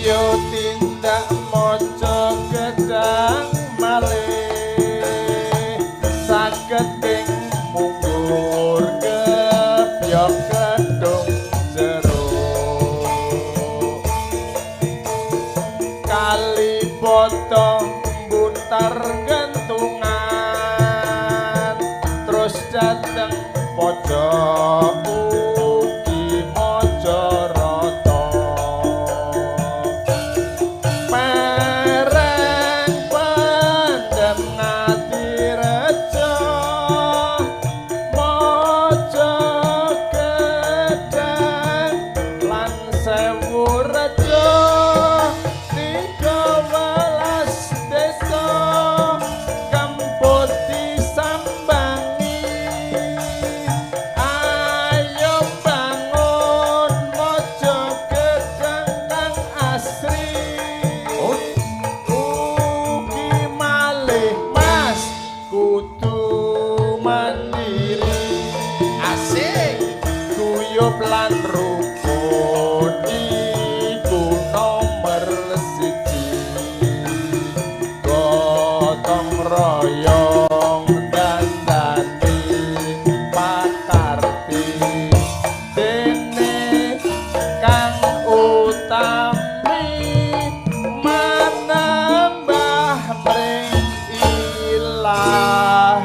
Yo tindak moco gedang malih saketing munggur kebyok gedung jero kali potong buntar gentungan terus dateng pojok ugi mojo roto pereng pendem ngati rejo mojo gedang lan sewu rejo 13 desa kemput disambangi ayo bangun mojo gedang kang asri ugi malih mas kudu mandiri asik guyub lan rukun iku nomor siji gotong royong dandani pakarti dene kang utami manembah mring ilahi.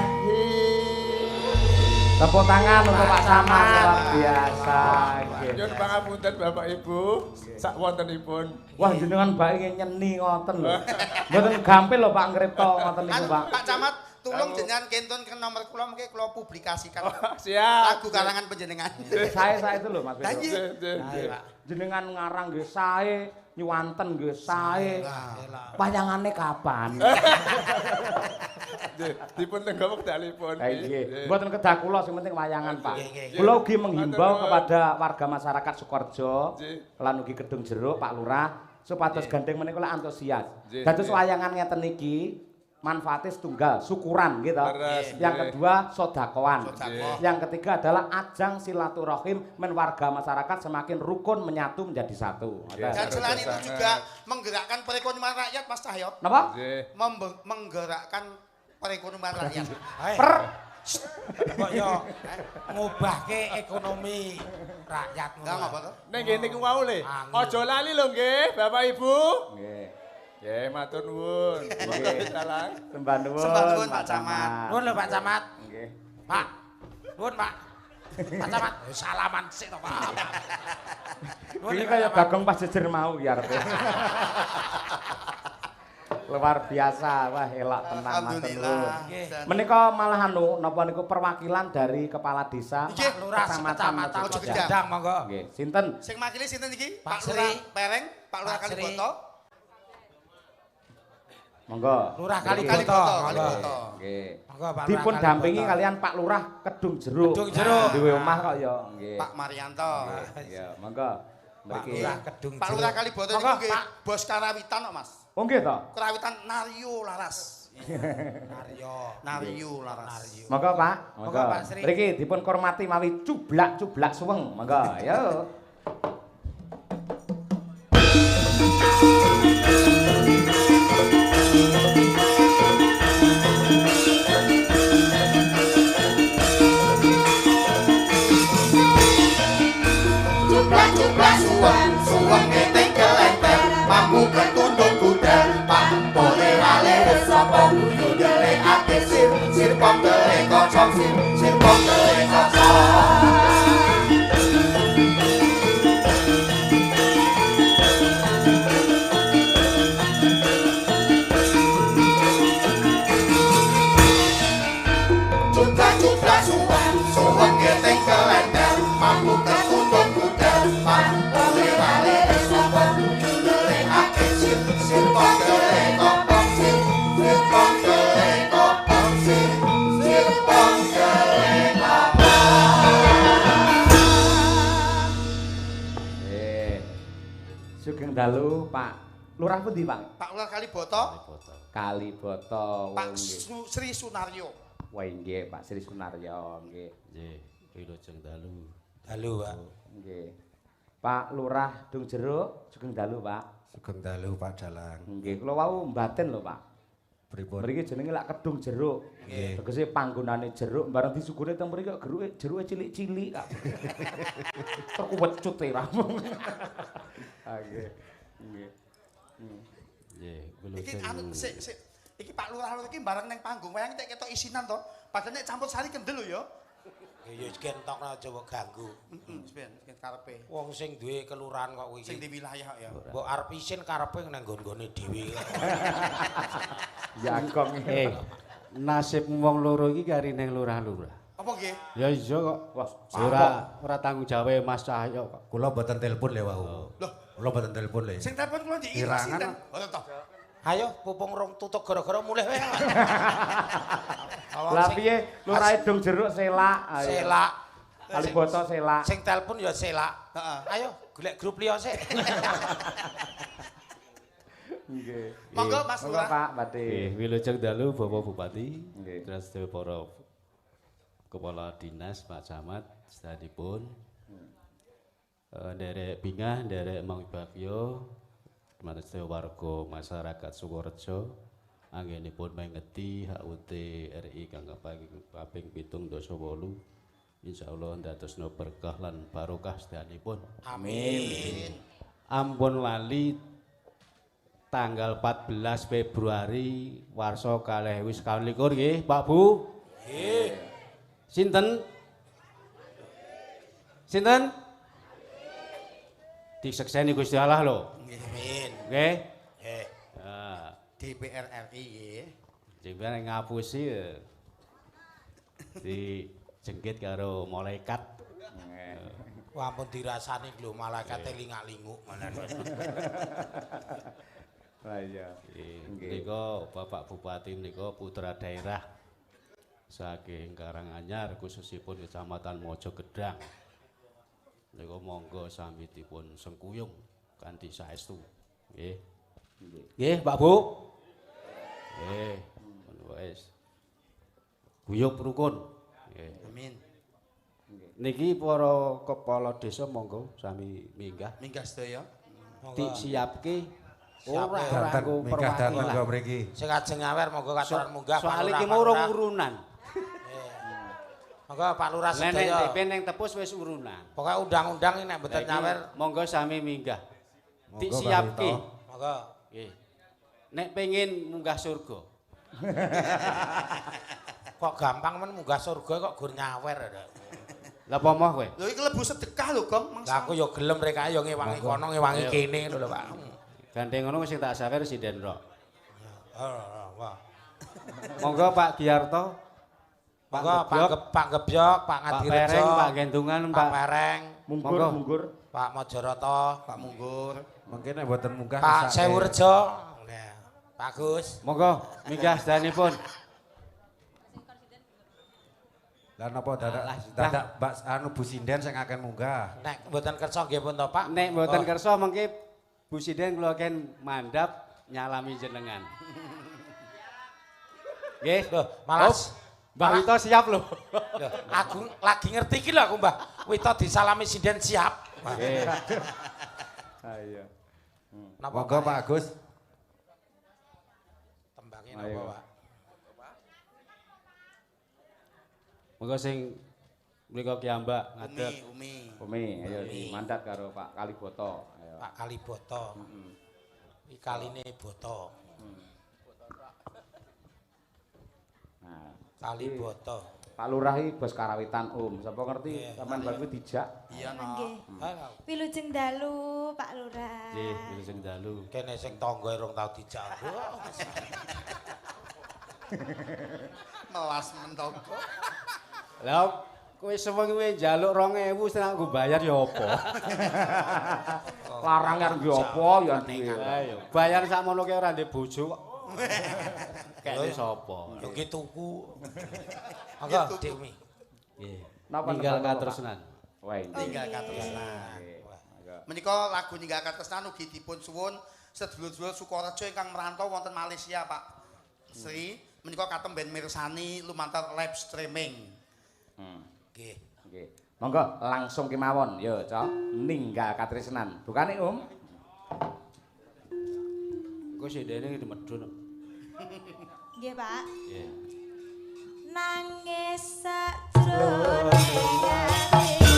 Tepuk tangan untuk Pak Samad luar biasa. Nyuwun pangapunten Bapak Ibu sak wontenipun. Wah jenengan bae nyeni ngoten lho. Mboten gampil lho Pak ngripta ngoten niku Pak. Pak Camat, tulung jenengan kentun ke nomor kula mengke kula publikasikan. Siap. Lagu karangan panjenengan. Saya itu lho Mas Lah Bedo. iya. Jenengan ngarang nggih sae, nyuwanten nggih sae. Wayangane kapan? Dipun tenggo wekdalipun. Nggih. Mboten kedah kula sing penting wayangan Pak. Nggih. Kula ugi menghimbau kepada warga masyarakat Sukorejo Nggih. lan ugi Kedung Jeruk Pak Lurah supados gandeng menika kula antusias. Nggih, Dados nggih. wayangan ngeten iki manfaatnya setunggal, syukuran gitu. Leres, Yang nggih. kedua sodakoan. Sodakoh. Yang ketiga adalah ajang silaturahim men warga masyarakat semakin rukun menyatu menjadi satu. Nggih. Dan selain itu Sangat. juga menggerakkan perekonomian rakyat Mas Cahyo. Napa? Nggih. Menggerakkan perekonomian rakyat. Per Kok yo ngubahke ekonomi rakyat Enggak apa to? Ning kene ku wau le. Angin. Aja lali lho nggih, Bapak Ibu. nggih. Nggih, matur nuwun. Nggih. Salam. Sembah nuwun. Sembah nuwun, Pak Camat. Nuwun lho Pak Camat. Nggih. Pak. Nuwun Pak. Pak Camat, salaman sik to Pak. Nuwun Ini lho, Pak kaya Camat. Bagong pas jejer mau ya arepe. Luar biasa, wah elak tenan matur nuwun. Alhamdulillah. Nggih. Dan- Menika malah napa niku perwakilan dari kepala desa Nggih, Pak Lurah Kecamatan Mojo Mojo Gedang. Gedang monggo. Nggih, sinten? Sing makili sinten iki? Pak Pak Lurah Sri. Pereng, Pak Lurah Pak Sri. Kaliboto. Monggo. Lurah Mriki. Kaliboto. Kaliboto. Nggih. Monggo Pak Lurah Dipun dampingi Kaliboto. kalian Pak Lurah Kedung Jeruk. Kedung Jeruk. Duwe omah kok ya. Nggih. Pak Marianto. Ya, monggo. Pak Mriki. Lurah Kedung Pak Jeruk. Lurah Kaliboto Monggo, niku nggih Pak. bos karawitan kok Mas. Oh nggih to? Karawitan Naryo Laras. Naryo. Naryo Laras. Naryo. Monggo Pak. Monggo, Pak Sri. Mriki dipun hormati mawi cublak-cublak suweng. Monggo, ayo. Cuplak-cuplak suweng, suweng ngeteng kelenter, mampu ketundung kuda, pak pole wale sapa guyu ndelekake sir, sir pom delek kocok sir, sir pom delek kocok. Cuplak-cuplak suweng, suweng ngeteng kelenter, mampu ketundung kuda, pak pole wale sapa guyu ndelekake sir, sir pom delek kocok sir, sir pom delek kocok sir, sir pom delek Sugeng dalu Pak Lurah pundi Pak? Pak Lurah Kaliboto, Kaliboto. Pak Sri Sunaryo. Wah nggih Pak Sri Sunaryo nggih. Nggih, wilujeng dalu. Dalu Pak. Nggih. Pak Lurah Dung Jeruk sugeng dalu Pak. Sugeng dalu Pak Dalang. Nggih, kula wau mbaten lho, Pak. Pripun? Mriki jenenge lak kedung jeruk. Nggih. Tegese panggonane jeruk bareng disugune teng mriki kok jeruke cilik-cilik kak. Terkuwecut e rampung. Ah nggih. Nggih. Nggih, kula Iki anu sik iki Pak Lurah iki bareng ning panggung wayang tek ketok isinan to. Padahal nek campur sari kendel lho ya. Ya kentokna aja kok ganggu. Heeh, ben karepe. Wong sing duwe kelurahan kok kuwi. Sing di wilayah ya. Mbok arep isin karepe nang nggon-nggone dhewe. Jagong. nasib wong loro iki kari ning lurah-lurah. Apa nggih? Ya iya kok. Wah, Ora tanggung jawabe Mas Cahyo kok. Kula mboten telepon le wau. Loh, Kula mboten telepon le. sing telepon kula di Irangan, sinten? Oh, toh. Ayo pupung rong tutuk gara-gara mulih wae. lah piye lurahe dong jeruk selak. Ayo. Selak. Kaliboto selak. Sing telepon ya selak. Heeh. Ayo golek grup liya sik. Nggih. Monggo Mas Monggo Lurah. Pak Bati. Nggih, wilujeng dalu Bapak Bupati. Nggih. Terus para kepala dinas Pak Camat sedanipun. Nderek Bingah, nderek Mang Bagyo, teman-teman warga masyarakat Sukorejo, anggenipun mengeti HUT RI kang kaping 7/8. Insyaallah ndadosna berkah lan barokah sedanipun. Amin. Ampun lali tanggal 14 Februari warsa 2021 nggih, Pak Bu. Nggih. Sinten? Sinten? Disekseni Gusti Allah lho. Amin. Nggih. Nggih. Nah, DPR RI nggih. jenengan ngapusi dijengkit karo malaikat. Wah ampun dirasani lho malaikate lingak-linguk malah. Lah iya. Nika Bapak Bupati nika putra daerah saking Karanganyar khususipun Kecamatan Mojogedang. Nika monggo sami dipun sengkuyung kanthi saestu. Nggih. Nggih, Pak Bu. Nggih, ngono wis. Guyub rukun. Nggih. Amin. Niki para kepala desa monggo sami minggah. Minggah sedaya. Dik siapke Siap, ora Danten nganggo minggah danten perwakilan. kok mriki. Sing ajeng nyawer monggo katuran munggah Pak Soale Lurah. iki Pak urung Lurah. urunan. Monggo Pak Lurah Nenek sedaya. DP ning tepus wis urunan. Pokoke undang-undang iki nek mboten Saiki nyawer monggo sami minggah. Dik Monggo, Pak siapke. Rito. monggo. Nggih. Nek pengin munggah surga. Kok gampang men munggah surga kok gur nyawer. Lah apa moh kowe? Lho iki lebu sedekah lho, Gong. Lah Mangsa. aku ya gelem rek ayo ngewangi kono ngewangi kene lho Pak. Gandeng ngono sing tak sawer sinden rok. Wah. Monggo Pak Giarto. Monggo Gebyok, Pak Gebyok, Pak Pak Ngadirejo, Pereng, Pak Gendungan, Pak Pak Pereng, Munggur, Monggo. munggur. Pak Mojorato, Pak Munggur. Mungkin nek mboten munggah Pak ngesake. Sewurjo. Nah, Pak Gus. Monggo minggah sedanipun. Lah napa dadak Mbak anu Bu Sinden sing akan munggah. Nek mboten kersa nggih pun to Pak. Nek mboten kersa mengki Bu Siden kula ken mandhap nyalami jenengan. Nggih, Loh, malas. Mbah Wito siap lho. Loh, aku lagi ngerti iki lho aku Mbah. Wito disalami sinden siap. Nggih. Ah iya. Napa Monggo Pak Agus. Tembangin Ayo. apa Pak? Monggo sing mriku kiambak ngadeg. Umi. Umi, ayo mandat karo Pak Kaliboto. Ayo. Pak Kaliboto. Iki kaline boto. Nah, Kaliboto. Pak Lurah iki bos karawitan Sapa ngerti Iya. sampean baru dijak. Iya, no. Nggih. Ayo. Wilujeng dalu Pak Lurah. Nggih, wis sing dalu. Kene sing tangga urung tau dijak. Melas mentoko. Lah kowe sewengi njaluk 2000 sing aku bayar ya apa? Larangan ki apa ya duwe. Ayo, bayar sakmono ki ora ndek bojo kok. Kene sapa? Yo ki tuku. Monggo Dewi. Nggih. Napa Ninggal napa, Pak? katresnan. Wah, ini. Tinggal katresnan. Nggih, monggo. Menika lagu Ninggal Katresnan ugi dipun suwun sedulur-sedulur Sukorejo ingkang merantau wonten Malaysia, Pak. Sri menika katemben mirsani lumantar live streaming. Nggih. Nggih. Monggo langsung kemawon ya, Cok. Ninggal katresnan. Bukane, Engko sindene di medun. Nggih, Pak. Nggih. Nangis sakjroning ati.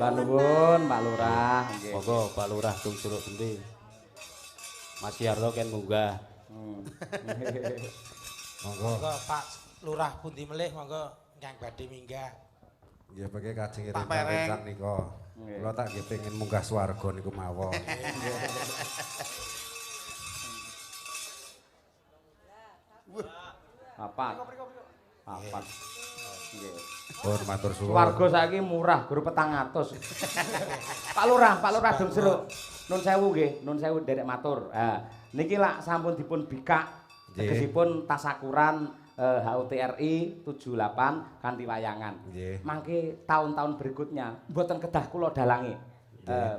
Mbak nuwun, Pak Lurah. Nggih. Monggo Pak Lurah tung jeruk endi. Mas Yarto ken munggah. Monggo. Monggo Pak Lurah pundi melih monggo ingkang badhe minggah. Nggih peke kajeng Pak Pereng. rencang nika. Kula tak nggih pengin munggah swarga niku mawon. Papat. Papat. Nggih. Pun matur suwun. Swarga saiki murah, guru 400. Pak Lurah dong jeruk. Nun sewu nggih, nun sewu derek matur. Niki lak sampun dipun bikak. Tegesipun tasakuran HUTRI 78 kanthi wayangan. Mangke tahun-tahun berikutnya mboten kedah kula dalangi.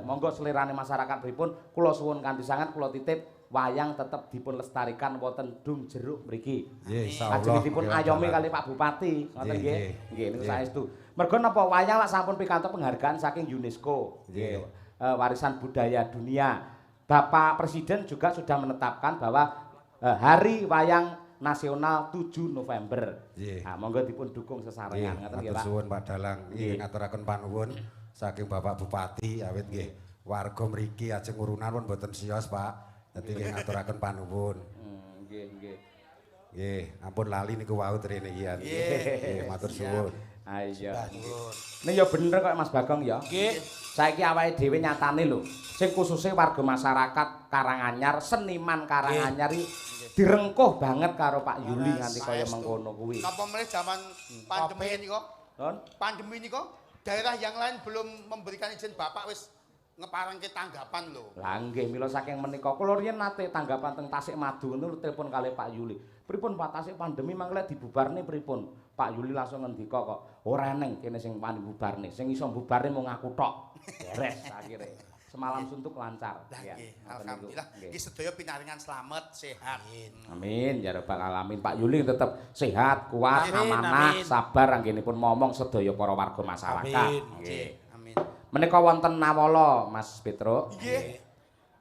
Monggo selirane masyarakat pripun kula suwun kanthi sanget kula titip wayang tetep dipun lestarikan wonten Dung Jeruk mriki. Nggih, insyaallah. Lajengipun ayomi kali Pak Bupati, ngoten nggih. Nggih, niku saestu. Mergo napa wayang lak sampun pikantuk penghargaan saking UNESCO. Nggih. Warisan budaya dunia. Bapak Presiden juga sudah menetapkan bahwa Hari Wayang Nasional 7 November. Nah, monggo dipun dukung sesarengan ngoten nggih, Pak. Matur suwun Pak Dalang. Nggih ngaturaken panuwun saking Bapak Bupati awit nggih warga mriki ajeng urunan pun mboten siyos, Pak. Dadi nggih ngaturaken panuwun. Nggih, nggih. Nggih, ampun lali niku wau trene iki. Nggih, matur suwun. Ah iya. Nek ya bener kok Mas Bagong ya. Nggih. Saiki awake dhewe nyatane lho, sing khususnya warga masyarakat Karanganyar, seniman Karanganyar iki direngkuh banget karo Pak Yuli nganti kaya mengkono kuwi. Napa meneh zaman pandemi nika? Don? Pandemi nika daerah yang lain belum memberikan izin Bapak wis ngeparengke tanggapan lho. Lah nggih mila saking menika kula riyen nate tanggapan teng Tasikmadu niku telepon kali Pak Yuli. Pripun Pak Tasik pandemi mangke dibubarne pripun? Pak Yuli langsung ngendika kok ora eneng kene sing pani bubarne. Sing iso bubarne mung aku tok. Beres akhire. Semalam suntuk lancar. Ya, alhamdulillah. Iki sedaya pinaringan slamet, sehat. Amin, ya rabbal alamin. Pak Yuli tetep sehat, kuat, Amin, amanah, amin. sabar anggenipun momong sedaya para warga masyarakat. Amin. Nggih. Amin. Menika wonten Nawala, Mas Petro. Nggih.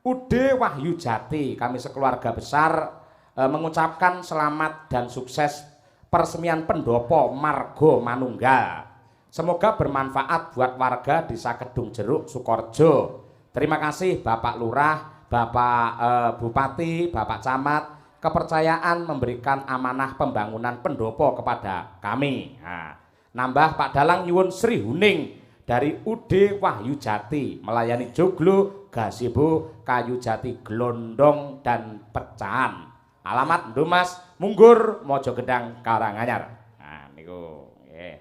Ude Wahyu Jati, kami sekeluarga besar mengucapkan selamat dan sukses peresmian pendopo Margo Manunggal. Semoga bermanfaat buat warga Desa Kedung Jeruk, Sukorejo. Terima kasih Bapak Lurah, Bapak Bupati, Bapak Camat, kepercayaan memberikan amanah pembangunan pendopo kepada kami. Nah, nambah Pak Dalang nyuwun Sri Huning dari UD Wahyu Jati melayani joglo, gazebo, kayu jati, glondong dan pecahan. Alamat Ndumas Munggur, Mojogedang, Karanganyar. Nah niku nggih.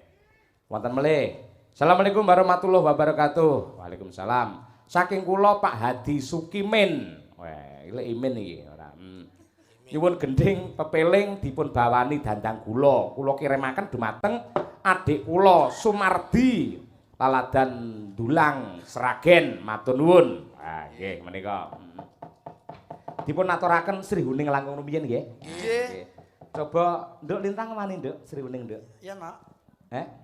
Wonten melih. Assalamualaikum warahmatullahi wabarakatuh. Waalaikumsalam. Saking kula Pak Hadi Sukimin. Wah, iki imin iki ora. Nyuwun gending pepeling dipun bawani dandang kula. Kula kirimaken dumateng adik kula Sumardi Laladan Dulang Sragen matur nuwun. Ah nggih menika. Dipun aturaken Sri Huning langkung rumiyin nggih. Nggih. Coba nduk lintang wani nduk Sri Huning nduk. Iya, Mak.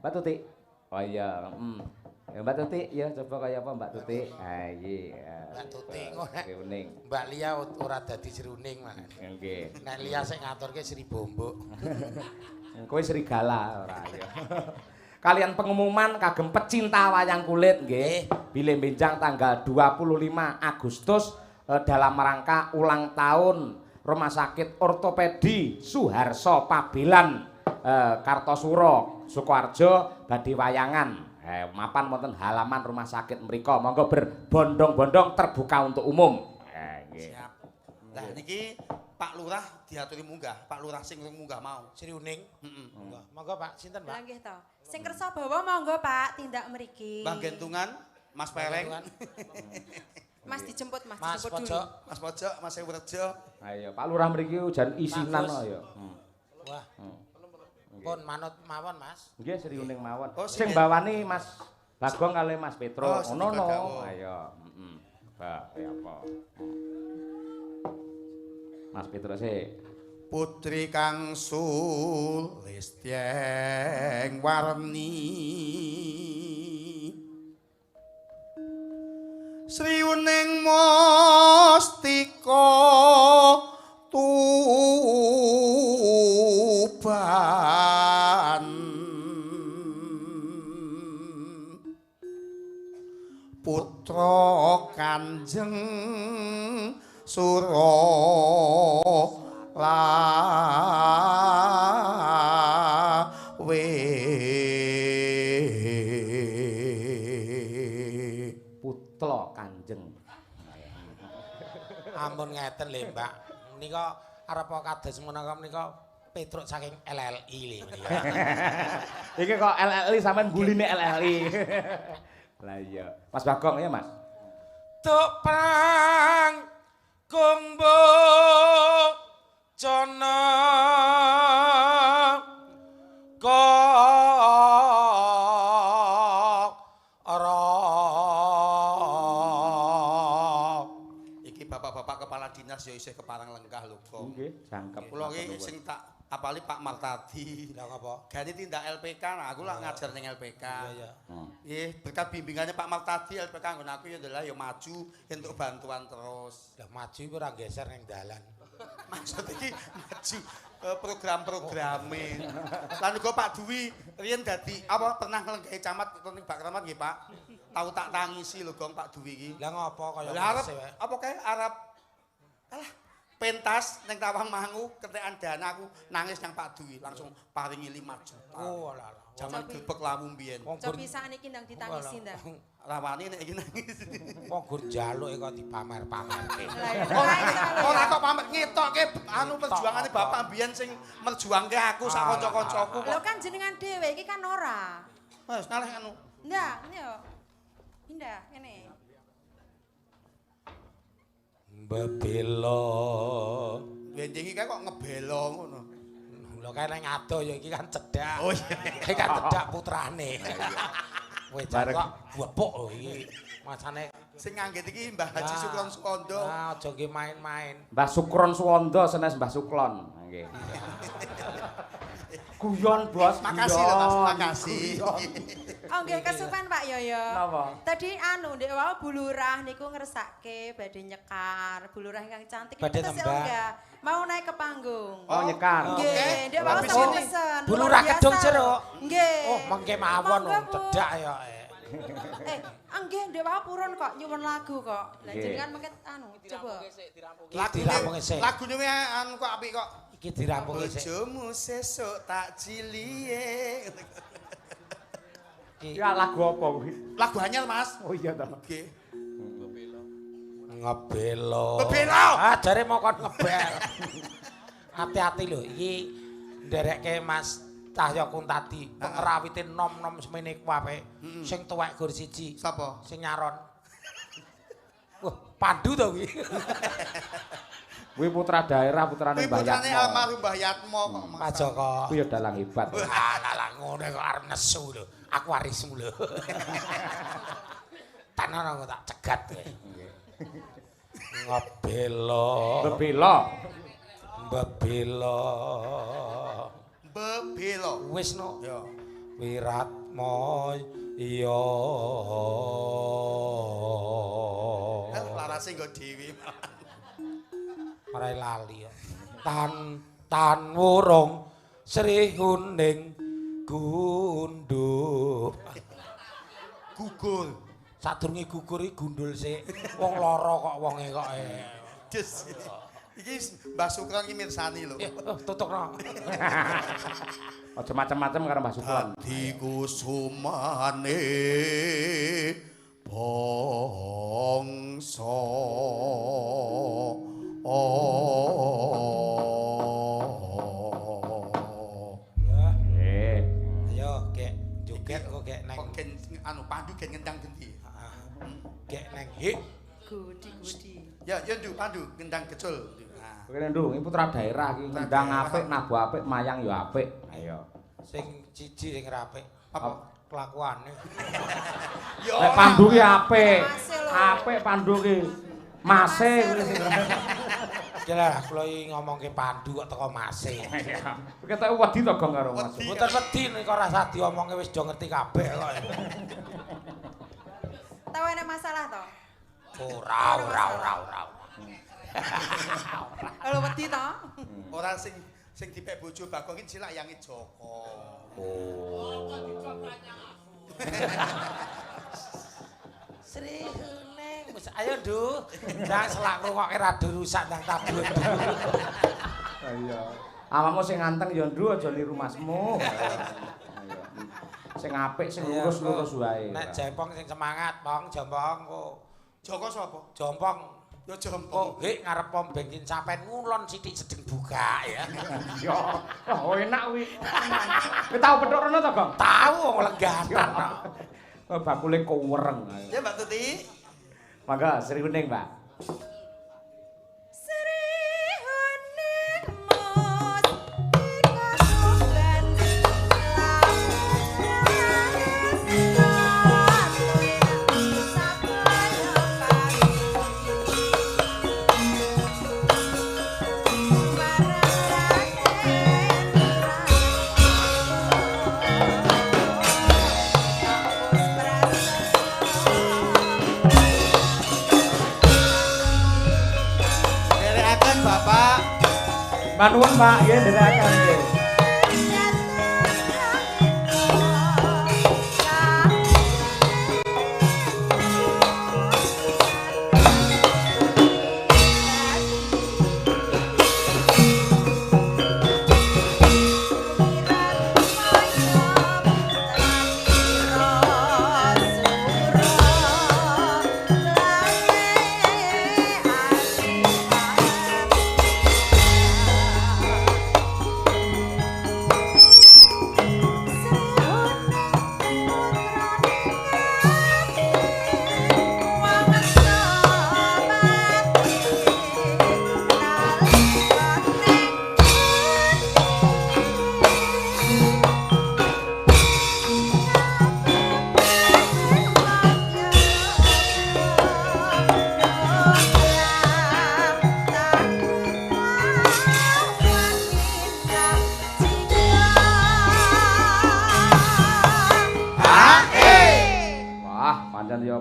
Mbak Tuti. Oh iya, Ya Mbak Tuti ya coba kaya apa Mbak Tuti. Ha iya. Mbak Tuti kok Sri Huning. Mbak Lia ora dadi Sri Huning, Mak. Nggih. Nek Lia sing ngaturke Sri Bombok. Kowe serigala ora ya. Kalian pengumuman kagem pecinta wayang kulit nggih. Bilih benjang tanggal 25 Agustus dalam rangka ulang tahun Rumah Sakit Ortopedi Suharso Pabelan Kartosuro Sukoharjo badhe wayangan. Mapan wonten halaman rumah sakit mriku. Monggo berbondong-bondong terbuka untuk umum. Nggih. Siap. Lah niki Pak Lurah diaturi munggah, Pak Lurah sing munggah mau. Sri Huning. Monggo. Monggo Pak, sinten, Pak? Nggih to. Sing kersa bawa monggo Pak tindak mriki. Mbah Gentungan, Mas Pereng, Mas dijemput Mas, Mas dijemput Pojok. dulu. Mas Pojok, Mas Ewerjo. Ayo Pak Lurah mriki jan isinan ya. Wah. Pun manut mawon, Mas. Nggih Sri Huning mawon. Oh, Sing sing- bawani Mas Bagong kali Mas Petro. Oh, sing Ngono no. Bagong. Ayo, Mbak, ya apa? Mas Petro sih. Putri kang sulistyeng warni. Sri Uning Mustika Tuban. Putra Kanjeng Suralawe. Putra Kanjeng. Ampun ngeten lho, Mbak. Menika arep kados menawa menika Petruk saking LLI lho menika. Iki kok LLI sampean guline LLI. Lah iya. Mas Bagong ya, Mas. Tuk prang kumbo jana Iki bapak-bapak kepala dinas ya isih keparang lengkah lho kok. Nggih, jangkep. Kula iki sing tak apali Pak Martadi. Lah apa? Gani tindak LPK, nah aku lah ngajar ning LPK. Iya. Nggih, berkat bimbingannya Pak Martadi LPK nggon aku ya adalah ya maju untuk bantuan terus. Lah maju iku ora geser ning dalan. Maksud iki maju program-programe. Lan uga Pak Dwi riyen dadi apa pernah nglenggahi camat ning Bak Kramat nggih Pak. Tahu tak tangisi lho Gong Pak Dwi iki. Lah ngopo kaya Lah arep Mas wae? apa kae arep alah pentas ning Tawang Mangu ketekan dana aku nangis nang Pak Dwi langsung paringi 5 juta. Oh alah. Jaman gebek lawu mbiyen. Wong Coba gur pisan iki ndang ditangisi ndak. Rawani nek iki nangis. wong gur njaluk kok dipamer-pamerke. Lah ya. Ora kok pamit ngetokke anu perjuangane bapak mbiyen sing merjuangke aku sak kanca-kancaku Lho kok. kan jenengan dhewe iki kan ora. Wes ngalih anu. Ndak, ini yo. Pindah kene. Bebelo. Benjing iki kae kok ngebelo ngono. Lho kae ning adoh ya iki kan cedhak. Oh iya. Iki kan cedhak putrane. Wis kok bubuk lho iki. Macane Sing ngangget iki Mbah Haji Sukron Sukondo. Ah, aja nggih main-main. Mbah Sukron Suwondo senes Mbah Suklon. Nggih. Guyon, Bos. Makasih lho Mas, makasih. Oh nggih kesupen Pak Yoyo. Napa? Tadi anu ndek wau Bu Lurah niku ngersake badhe nyekar. Bu Lurah ingkang cantik Badhe tesih nembang. enggak mau naik ke panggung. Oh, nyekar. Nggih, ndek wau Habis sampe ini pesen. Bu luar Lurah biasa Kedung lho. Jeruk. Nggih. Oh, mengke mawon Monggo, Bu. cedhak ya. Nggih Dewa purun kok nyuwun lagu kok. Lah jenengan mengket anu coba. Dirampungi sik. Lagune wae anu kok apik kok. Iki dirampungi sik. Bojomu sesuk tak ciliye. Ya lagu apa kuwi? Lagu anyar, Mas. Oh iya toh. Nggih. Ngebelo. Ngebelo. Ah jare mau kon ngebel. Hati-hati lho iki nderekke Mas Cahya Kuntadi ngrawite nom-nom semene ku apik. Sing tuwek gur siji. Sapa? Sing nyaron. Wah, Pandu to kuwi. Kuwi putra daerah putrane Mbah Yatmo. Putrane almarhum Mbah Yatmo kok, Mas. Pak Joko. Kuwi ya dalang hebat. Alah ngono kok arep nesu lho. Aku warismu lho. Tanana kok tak cegat kowe. Ngebelo. Bebelo. Bebelo. Bebelo. Wis no. Ya. Wiratmo iya. Larase nggo dhewe. Ora lali. Tan wurung Sri Huning gundul. Gugur. Sadurunge gugur iki gundul sik. Wong lara kok wonge kok. Des. Iki Mbah Sukron iki mirsani lho. Tutukno. Aja macam-macam karo Mbah Sukron. Atiku sumane bangsa Ayo gek joget kok gek neng anu Pandu gen ngendang gendi. Gek neng hik. Gudi. Ya Ndu Pandu ngendang gecul. Kowe Ndu, iki putra daerah iki ngendang apik, nabu apik, mayang ya apik. Ayo. Sing siji sing rapik. Apa Kelakuane. Nek Pandu ki apik. Apik Pandu ki. Mase kuwi sing. Lah kula iki ngomongke Pandu kok teko Mase. Ketok wedi to Gong karo Mas. Mboten wedi nek ora usah diomongke wis do ngerti kabeh kok. Tahu ana masalah to? Ora. Kalau wedi to? ora sing dipek bojo Bagong iki cilak yange Joko. Oh. Sri Huning. Ayo Ndu. Jangan selak ngrungokke radio rusak nang tablet. Iya. Awakmu sing nganteng ya Ndu aja niru Masmu. Ayo. Sing apik sing lurus-lurus wae. Nek jempong sing semangat, Pong, jompong kok. Joko sapa? Jompong. Ya jempong. Kok hik ngarep pom bensin sampean ngulon sithik sedeng buka ya. Yo, oh enak kuwi. Kowe tau petuk rono to, Gong? Tahu wong legatan kok. Oh, bakule kuwereng. Ya Mbak Tuti. Mangga Sri Huning, Mbak. Sri Huning mos dikasukan Derekaken Bapak. Manuwun, Pak, nggih ndherekaken nggih.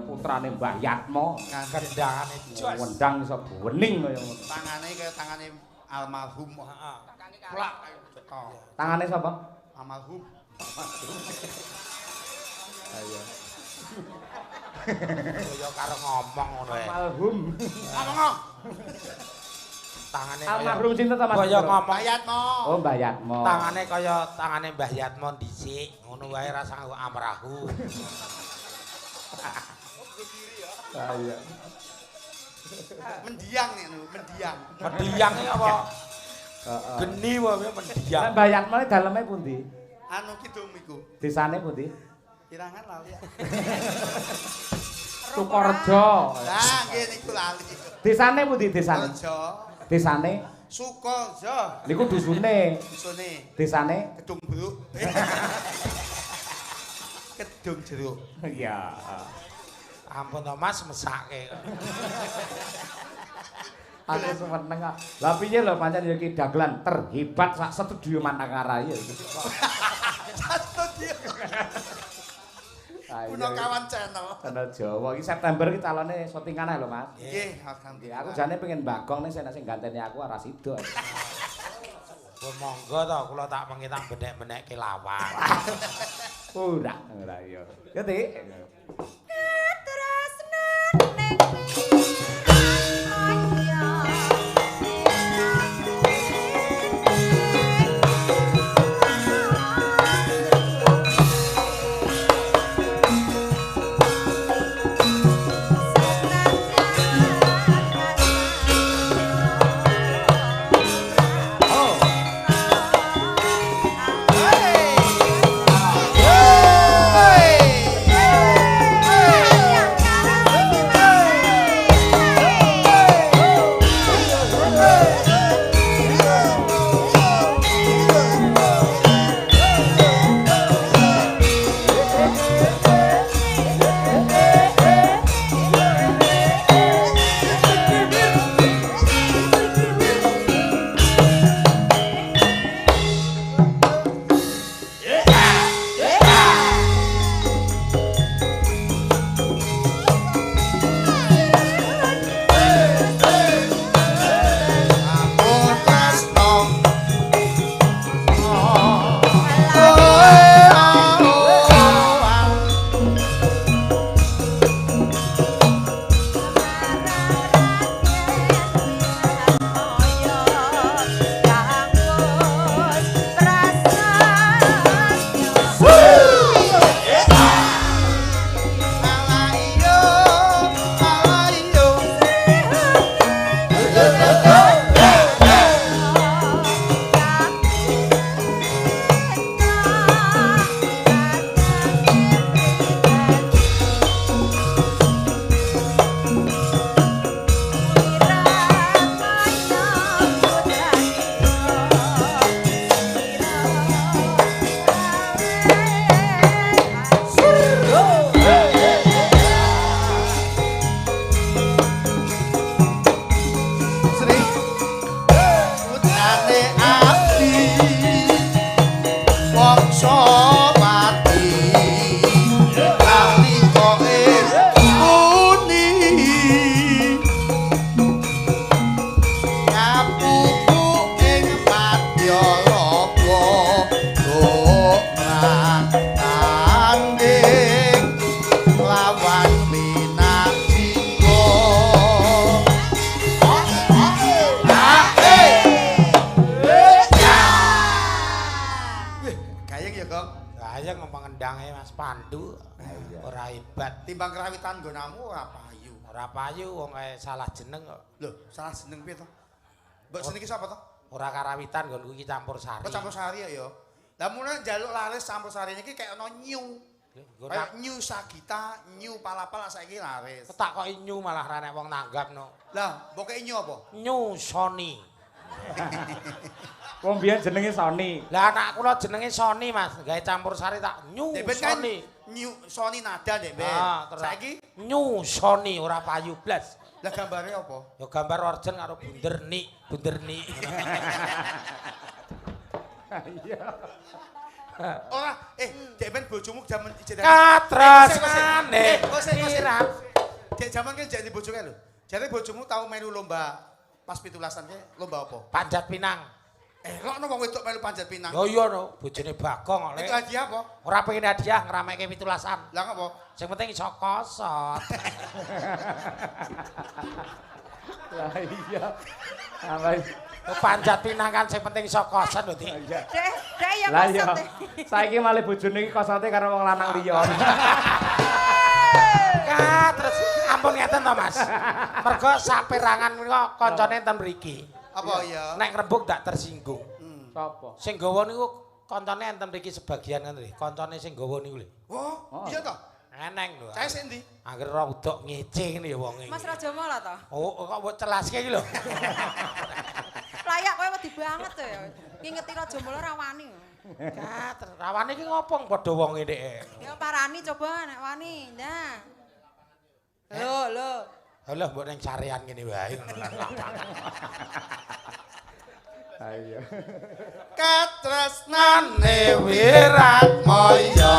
putrane Mbah Yatmo. Kendangane jos. Wendang iso bening kaya ngono. Tangane kaya tangane almarhum. Heeh. Plak cetha. Tangane sapa? Almarhum. Ayo. Kaya karo ngomong ngono ae. Almarhum. Ngomong. Tangane Almarhum sinten ta Mas? kaya ngomong. Bayatmo. Oh, Mbah Yatmo. Tangane kaya tangane Mbah Yatmo dhisik, ngono wae rasa nganggo amrahu. Ah iya. Mendiang nih, mendiang. Mendiang iki apa? Heeh. Geni wae Lah mendiang. Mbah Yatmo iki daleme pundi? Anu kidung iku. Desane pundi? Kirangan lali ya. Sukorejo. Lah, nggih niku lali. Desane pundi desane? Rejo. Desane Sukorejo. niku dusune. Dusune Desane Kedung Bruk. Kedung Jeruk. iya. Ampun to Mas mesake. Aku seneng kok. Lah piye lho pancen ya ki dagelan terhebat sak studio Manangara ya. Satu dia. Ah, Puno kawan channel. Channel Jawa iki September iki calone syutingan ae lho Mas. Nggih, Nggih, alhamdulillah. aku jane pengen bagong nih sing ganteni aku ora sida. Pun monggo to kula tak pengen tak benek-benekke lawang. Ora iya. Ya Dik. Pandu ora hebat timbang kerawitan nggonamu ora payu. Ora payu wong salah jeneng kok. Lho, salah jeneng piye to? Mbok jeneng iki sapa to? Ora karawitan nggonku iki campur sari. Kok campur sari ya? Lah mulai njaluk laris campur sari iki kayak ono nyu. Kayak nyu Sagita, nyu Palapal saiki laris. Tak kok nyu malah ra nek wong nanggapno. Lah, mbok nyu apa? Nyu Sony. Wong biyen jenenge Sony. Lah anak kula jenenge Sony Mas, gawe campur sari tak Nyu Sony. Nyu Sony nada Dek Ben. Saiki Nyu Sony ora payu blas. Lah gambare apa? Ya gambar orjen karo bundernik. Iya. Ora, Dek Ben bojomu jaman ijen. Katresnane kirang. Dek jaman ki jadi bojoke lho. Jare bojomu tau melu lomba pas 17-an ki lomba apa? Panjat pinang. Elokno wong wedok melu panjat pinang. Yo iya no, bojone Bagong kok. Itu hadiah apa? Ora pengen hadiah ngrameke 17-an. Lah ngopo? Sing penting iso kosot. Lah iya. Apa Panjat pinang kan sing penting iso kosot lho, Dik. Dek ya Lah iya. kosot. Saiki malih bojone iki kosote karo wong lanang liya. Terus ampun ngeten to, Mas. Mergo saperangan menika kancane enten mriki. Apa ya? Nek ngrembug tak tersinggung. Sapa? Sing gawa niku kancane enten mriki sebagian kan lho. Kancane sing gawa niku lho. Oh, iya toh? Eneng lho. Saya sik ndi? Angger ora udok ngece ngene ya wong iki. Mas Rajamala to? Oh, kok mbok celaske iki lho. Layak kowe wedi banget to ya. Ki ngeti Rajamala ra wani. Rawane iki ngopo padha wong ndek. Ya parani coba nek wani. Nah. Lho. Halah mbok ning sarean ngene wae. Ayo. Katresnane Wiratmaya